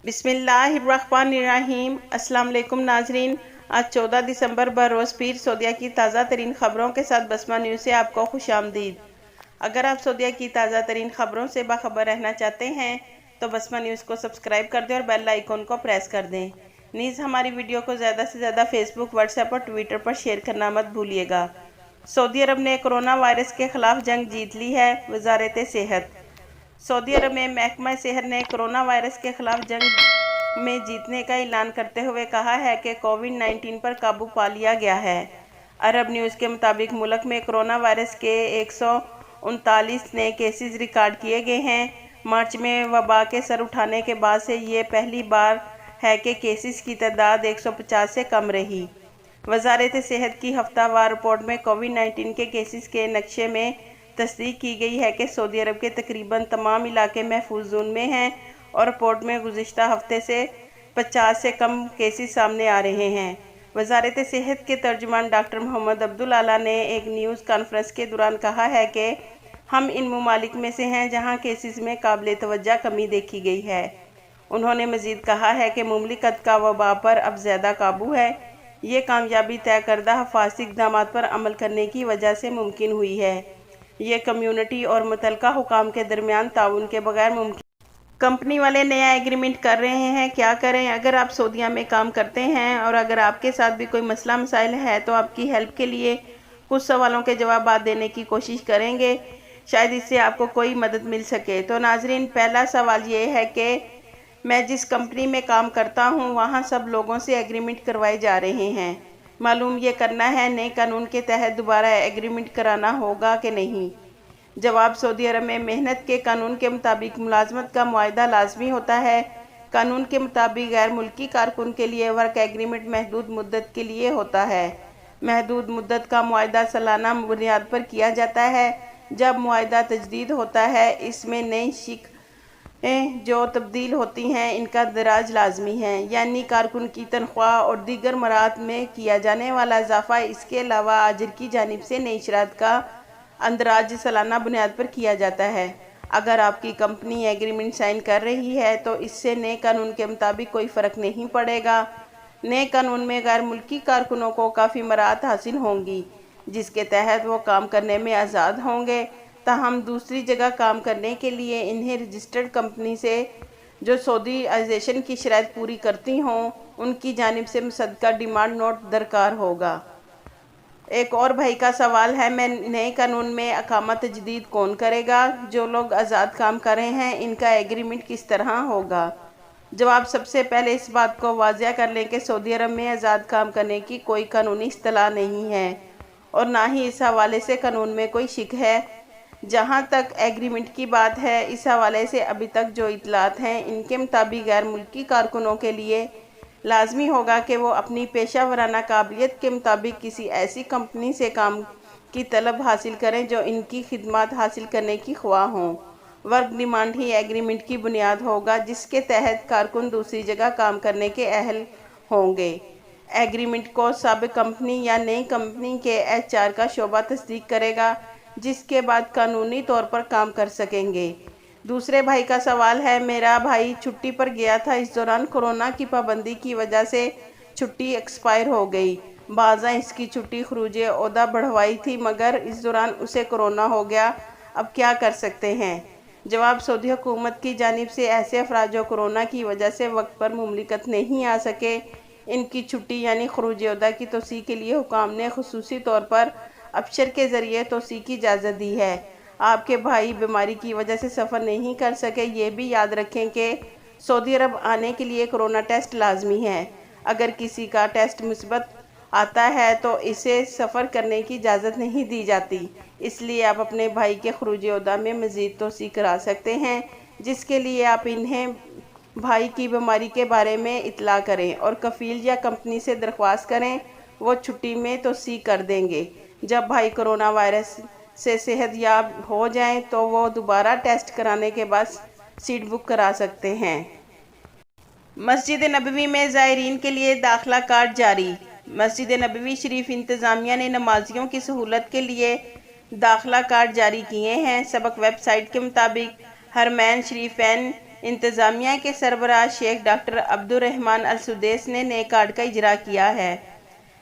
بسم اللہ الرحمن الرحیم۔ السلام علیکم ناظرین، آج 14 دسمبر بروز پیر سعودیہ کی تازہ ترین خبروں کے ساتھ بسمہ نیوز سے آپ کو خوش آمدید۔ اگر آپ سعودیہ کی تازہ ترین خبروں سے باخبر رہنا چاہتے ہیں تو بسمہ نیوز کو سبسکرائب کر دیں اور بیل آئیکن کو پریس کر دیں۔ نیز ہماری ویڈیو کو زیادہ سے زیادہ فیس بک، واٹس ایپ اور ٹویٹر پر شیئر کرنا مت بھولیے گا۔ سعودی عرب نے کرونا وائرس کے خلاف جنگ جیت لی ہے، وزارت صحت۔ سعودی عرب میں محکمہ صحت نے کرونا وائرس کے خلاف جنگ میں جیتنے کا اعلان کرتے ہوئے کہا ہے کہ کووڈ-19 پر قابو پا لیا گیا ہے۔ عرب نیوز کے مطابق ملک میں کرونا وائرس کے 139 نئے کیسز ریکارڈ کیے گئے ہیں۔ مارچ میں وبا کے سر اٹھانے کے بعد سے یہ پہلی بار ہے کہ کیسز کی تعداد 150 سے کم رہی۔ وزارت صحت کی ہفتہ وار رپورٹ میں کووڈ-19 کے کیسز کے نقشے میں تصدیق کی گئی ہے کہ سعودی عرب کے تقریباً تمام علاقے محفوظ زون میں ہیں اور رپورٹ میں گزشتہ ہفتے سے 50 سے کم کیسز سامنے آ رہے ہیں۔ وزارت صحت کے ترجمان ڈاکٹر محمد عبداللہ نے ایک نیوز کانفرنس کے دوران کہا ہے کہ ہم ان ممالک میں سے ہیں جہاں کیسز میں قابل توجہ کمی دیکھی گئی ہے۔ انہوں نے مزید کہا ہے کہ مملکت کا وبا پر اب زیادہ قابو ہے۔ یہ کامیابی طے کردہ حفاظتی اقدامات پر عمل کرنے کی وجہ سے ممکن ہوئی ہے۔ یہ کمیونٹی اور متعلقہ حکام کے درمیان تعاون کے بغیر ممکن۔ کمپنی والے نیا ایگریمنٹ کر رہے ہیں، کیا کریں؟ اگر آپ سعودیہ میں کام کرتے ہیں اور اگر آپ کے ساتھ بھی کوئی مسئلہ مسائل ہے تو آپ کی ہیلپ کے لیے کچھ سوالوں کے جوابات دینے کی کوشش کریں گے، شاید اس سے آپ کو کوئی مدد مل سکے۔ تو ناظرین، پہلا سوال یہ ہے کہ میں جس کمپنی میں کام کرتا ہوں وہاں سب لوگوں سے ایگریمنٹ کروائے جا رہے ہیں۔ معلوم یہ کرنا ہے نئے قانون کے تحت دوبارہ ایگریمنٹ کرانا ہوگا کہ نہیں۔ جواب: سعودی عرب میں محنت کے قانون کے مطابق ملازمت کا معاہدہ لازمی ہوتا ہے۔ قانون کے مطابق غیر ملکی کارکن کے لیے ورک ایگریمنٹ محدود مدت کے لیے ہوتا ہے۔ محدود مدت کا معاہدہ سالانہ بنیاد پر کیا جاتا ہے۔ جب معاہدہ تجدید ہوتا ہے، اس میں نئی شقیں جو تبدیل ہوتی ہیں ان کا اندراج لازمی ہے، یعنی کارکن کی تنخواہ اور دیگر مراحت میں کیا جانے والا اضافہ۔ اس کے علاوہ آجر کی جانب سے نئی شرائط کا اندراج سالانہ بنیاد پر کیا جاتا ہے۔ اگر آپ کی کمپنی ایگریمنٹ سائن کر رہی ہے تو اس سے نئے قانون کے مطابق کوئی فرق نہیں پڑے گا۔ نئے قانون میں غیر ملکی کارکنوں کو کافی مراحت حاصل ہوں گی جس کے تحت وہ کام کرنے میں آزاد ہوں گے، تاہم دوسری جگہ کام کرنے کے لیے انہیں رجسٹرڈ کمپنی سے جو سعودیائزیشن کی شرائط پوری کرتی ہوں ان کی جانب سے مصدقہ ڈیمانڈ نوٹ درکار ہوگا۔ ایک اور بھائی کا سوال ہے، نئے قانون میں اقامہ تجدید کون کرے گا؟ جو لوگ آزاد کام کر رہے ہیں ان کا ایگریمنٹ کس طرح ہوگا؟ جواب: سب سے پہلے اس بات کو واضح کر لیں کہ سعودی عرب میں آزاد کام کرنے کی کوئی قانونی اصطلاح نہیں ہے اور نہ ہی اس حوالے سے قانون میں کوئی شق ہے۔ جہاں تک ایگریمنٹ کی بات ہے، اس حوالے سے ابھی تک جو اطلاعات ہیں ان کے مطابق غیر ملکی کارکنوں کے لیے لازمی ہوگا کہ وہ اپنی پیشہ ورانہ قابلیت کے مطابق کسی ایسی کمپنی سے کام کی طلب حاصل کریں جو ان کی خدمات حاصل کرنے کی خواہاں ہوں۔ ورک ڈیمانڈ ہی ایگریمنٹ کی بنیاد ہوگا جس کے تحت کارکن دوسری جگہ کام کرنے کے اہل ہوں گے۔ ایگریمنٹ کو سابق کمپنی یا نئی کمپنی کے HR کا شعبہ تصدیق کرے گا، جس کے بعد قانونی طور پر کام کر سکیں گے۔ دوسرے بھائی کا سوال ہے، میرا بھائی چھٹی پر گیا تھا، اس دوران کورونا کی پابندی کی وجہ سے چھٹی ایکسپائر ہو گئی۔ بعضاں اس کی چھٹی خروج عہدہ بڑھوائی تھی مگر اس دوران اسے کورونا ہو گیا، اب کیا کر سکتے ہیں؟ جواب: سعودی حکومت کی جانب سے ایسے افراد جو کورونا کی وجہ سے وقت پر مملکت نہیں آ سکے، ان کی چھٹی یعنی خروج عہدہ کی توسیع کے لیے حکام نے خصوصی طور پر ابشر کے ذریعے توسیع کی اجازت دی ہے۔ آپ کے بھائی بیماری کی وجہ سے سفر نہیں کر سکے۔ یہ بھی یاد رکھیں کہ سعودی عرب آنے کے لیے کورونا ٹیسٹ لازمی ہے۔ اگر کسی کا ٹیسٹ مثبت آتا ہے تو اسے سفر کرنے کی اجازت نہیں دی جاتی، اس لیے آپ اپنے بھائی کے خروج عہدہ میں مزید توسیع کرا سکتے ہیں، جس کے لیے آپ انہیں بھائی کی بیماری کے بارے میں اطلاع کریں اور کفیل یا کمپنی سے درخواست کریں، وہ چھٹی میں توسیع کر دیں گے۔ جب بھائی کورونا وائرس سے صحت یاب ہو جائیں تو وہ دوبارہ ٹیسٹ کرانے کے بعد سیٹ بک کرا سکتے ہیں۔ مسجد نبوی میں زائرین کے لیے داخلہ کارڈ جاری۔ مسجد نبوی شریف انتظامیہ نے نمازیوں کی سہولت کے لیے داخلہ کارڈ جاری کیے ہیں۔ سبق ویب سائٹ کے مطابق حرمین شریفین انتظامیہ کے سربراہ شیخ ڈاکٹر عبدالرحمن السدیس نے نئے کارڈ کا اجرا کیا ہے۔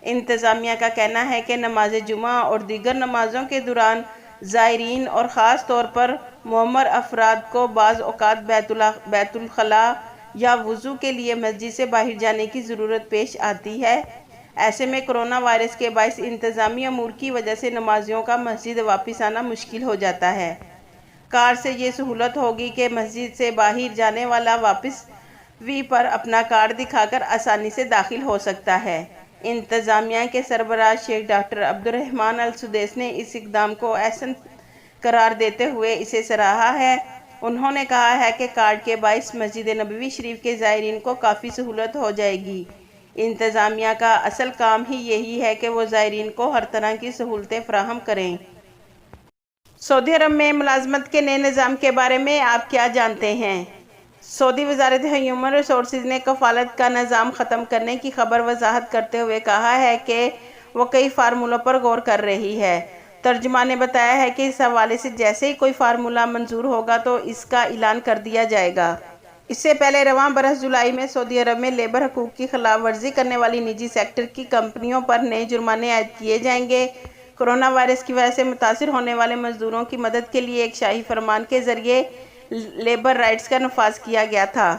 انتظامیہ کا کہنا ہے کہ نماز جمعہ اور دیگر نمازوں کے دوران زائرین اور خاص طور پر معمر افراد کو بعض اوقات بیت الخلاء یا وضو کے لیے مسجد سے باہر جانے کی ضرورت پیش آتی ہے۔ ایسے میں کرونا وائرس کے باعث انتظامی امور کی وجہ سے نمازیوں کا مسجد واپس آنا مشکل ہو جاتا ہے۔ کارڈ سے یہ سہولت ہوگی کہ مسجد سے باہر جانے والا واپس وی پر اپنا کارڈ دکھا کر آسانی سے داخل ہو سکتا ہے۔ انتظامیہ کے سربراہ شیخ ڈاکٹر عبدالرحمن السدیس نے اس اقدام کو احسن قرار دیتے ہوئے اسے سراہا ہے۔ انہوں نے کہا ہے کہ کارڈ کے باعث مسجد نبوی شریف کے زائرین کو کافی سہولت ہو جائے گی۔ انتظامیہ کا اصل کام ہی یہی ہے کہ وہ زائرین کو ہر طرح کی سہولتیں فراہم کریں۔ سعودی عرب میں ملازمت کے نئے نظام کے بارے میں آپ کیا جانتے ہیں؟ سعودی وزارت ہیومن ریسورسز نے کفالت کا نظام ختم کرنے کی خبر وضاحت کرتے ہوئے کہا ہے کہ وہ کئی فارمولوں پر غور کر رہی ہے۔ ترجمان نے بتایا ہے کہ اس حوالے سے جیسے ہی کوئی فارمولہ منظور ہوگا تو اس کا اعلان کر دیا جائے گا۔ اس سے پہلے رواں برس جولائی میں سعودی عرب میں لیبر حقوق کی خلاف ورزی کرنے والی نجی سیکٹر کی کمپنیوں پر نئے جرمانے عائد کیے جائیں گے۔ کرونا وائرس کی وجہ سے متاثر ہونے والے مزدوروں کی مدد کے لیے ایک شاہی فرمان کے ذریعے لیبر رائٹس کا نفاذ کیا گیا تھا۔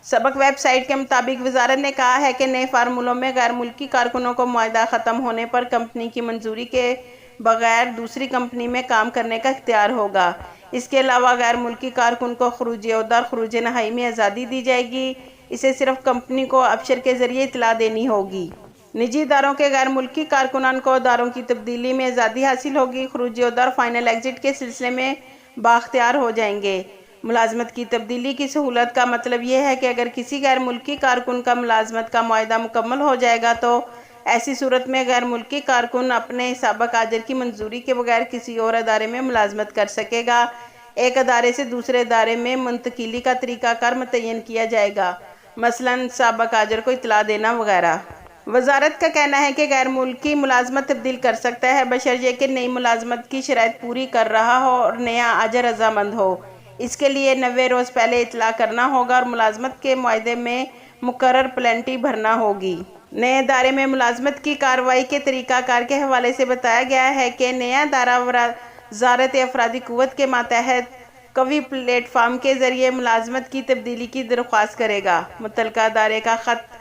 سبق ویب سائٹ کے مطابق وزارت نے کہا ہے کہ نئے فارمولوں میں غیر ملکی کارکنوں کو معاہدہ ختم ہونے پر کمپنی کی منظوری کے بغیر دوسری کمپنی میں کام کرنے کا اختیار ہوگا۔ اس کے علاوہ غیر ملکی کارکن کو خروج عہدہ اور خروج نہائی میں آزادی دی جائے گی۔ اسے صرف کمپنی کو ابشر کے ذریعے اطلاع دینی ہوگی۔ نجی اداروں کے غیر ملکی کارکنان کو اداروں کی تبدیلی میں آزادی حاصل ہوگی۔ خروج عہدہ اور فائنل ایگزٹ کے سلسلے میں بااختیار ہو جائیں گے۔ ملازمت کی تبدیلی کی سہولت کا مطلب یہ ہے کہ اگر کسی غیر ملکی کارکن کا ملازمت کا معاہدہ مکمل ہو جائے گا تو ایسی صورت میں غیر ملکی کارکن اپنے سابق اجر کی منظوری کے بغیر کسی اور ادارے میں ملازمت کر سکے گا۔ ایک ادارے سے دوسرے ادارے میں منتقلی کا طریقہ کار متعین کیا جائے گا، مثلاً سابق اجر کو اطلاع دینا وغیرہ۔ وزارت کا کہنا ہے کہ غیر ملکی ملازمت تبدیل کر سکتا ہے بشرط یہ کہ نئی ملازمت کی شرائط پوری کر رہا ہو اور نیا اجر رضامند ہو۔ اس کے لیے 90 روز پہلے اطلاع کرنا ہوگا اور ملازمت کے معاہدے میں مقرر پلنٹی بھرنا ہوگی۔ نئے ادارے میں ملازمت کی کارروائی کے طریقہ کار کے حوالے سے بتایا گیا ہے کہ نیا ادارہ وزارت افرادی قوت کے ماتحت قوی پلیٹ فارم کے ذریعے ملازمت کی تبدیلی کی درخواست کرے گا۔ متعلقہ ادارے کا خط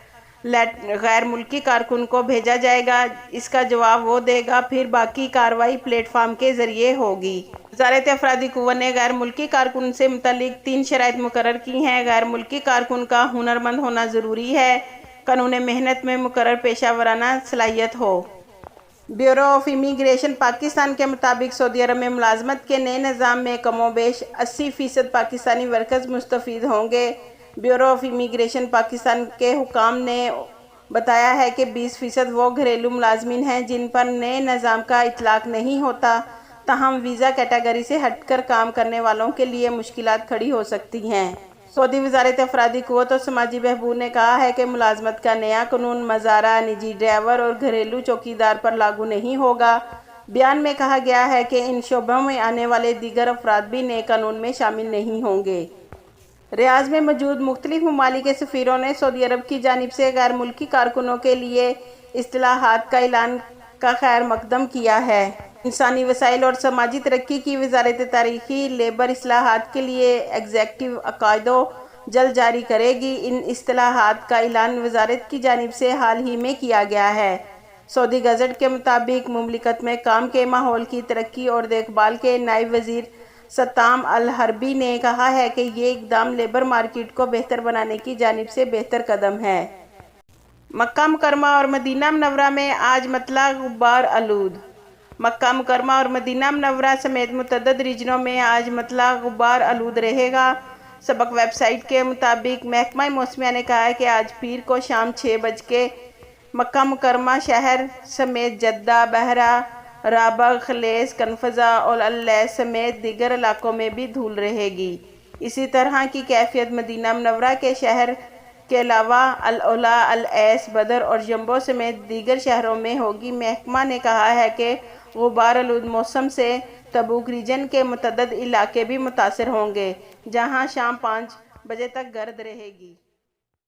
غیر ملکی کارکن کو بھیجا جائے گا، اس کا جواب وہ دے گا، پھر باقی کارروائی پلیٹ فارم کے ذریعے ہوگی۔ وزارت افرادی قوت نے غیر ملکی کارکن سے متعلق 3 شرائط مقرر کی ہیں۔ غیر ملکی کارکن کا ہنرمند ہونا ضروری ہے، قانون محنت میں مقرر پیشہ ورانہ صلاحیت ہو۔ بیورو آف امیگریشن پاکستان کے مطابق سعودی عرب میں ملازمت کے نئے نظام میں کم و بیش 80% پاکستانی ورکرز مستفید ہوں گے۔ بیورو آف امیگریشن پاکستان کے حکام نے بتایا ہے کہ 20% وہ گھریلو ملازمین ہیں جن پر نئے نظام کا اطلاق نہیں ہوتا، تاہم ویزا کیٹیگری سے ہٹ کر کام کرنے والوں کے لیے مشکلات کھڑی ہو سکتی ہیں۔ سعودی وزارت افرادی قوت اور سماجی بہبود نے کہا ہے کہ ملازمت کا نیا قانون مزارع، نجی ڈرائیور اور گھریلو چوکیدار پر لاگو نہیں ہوگا۔ بیان میں کہا گیا ہے کہ ان شعبوں میں آنے والے دیگر افراد بھی نئے قانون میں شامل نہیں ہوں گے۔ ریاض میں موجود مختلف ممالک کے سفیروں نے سعودی عرب کی جانب سے غیر ملکی کارکنوں کے لیے اصلاحات کا اعلان کا خیر مقدم کیا ہے۔ انسانی وسائل اور سماجی ترقی کی وزارت تاریخی لیبر اصلاحات کے لیے ایگزیکٹو عقائد جلد جاری کرے گی۔ ان اصلاحات کا اعلان وزارت کی جانب سے حال ہی میں کیا گیا ہے۔ سعودی گزٹ کے مطابق مملکت میں کام کے ماحول کی ترقی اور دیکھ بھال کے نائب وزیر ستام الحربی نے کہا ہے کہ یہ اقدام لیبر مارکیٹ کو بہتر بنانے کی جانب سے بہتر قدم ہے۔ مکہ مکرمہ اور مدینہ منورہ میں آج مطلع غبار آلود۔ مکہ مکرمہ اور مدینہ منورہ سمیت متعدد ریجنوں میں آج مطلع غبار آلود رہے گا۔ سبق ویب سائٹ کے مطابق محکمہ موسمیات نے کہا ہے کہ آج پیر کو شام 6 بجے مکہ مکرمہ شہر سمیت جدہ، بحرہ، رابغ، خلیص، کنفذہ اور اللیث سمیت دیگر علاقوں میں بھی دھول رہے گی۔ اسی طرح کی کیفیت مدینہ منورہ کے شہر کے علاوہ العلا، العیس، بدر اور جمبو سمیت دیگر شہروں میں ہوگی۔ محکمہ نے کہا ہے کہ غبار آلود موسم سے تبوک ریجن کے متعدد علاقے بھی متاثر ہوں گے، جہاں شام 5 بجے تک گرد رہے گی۔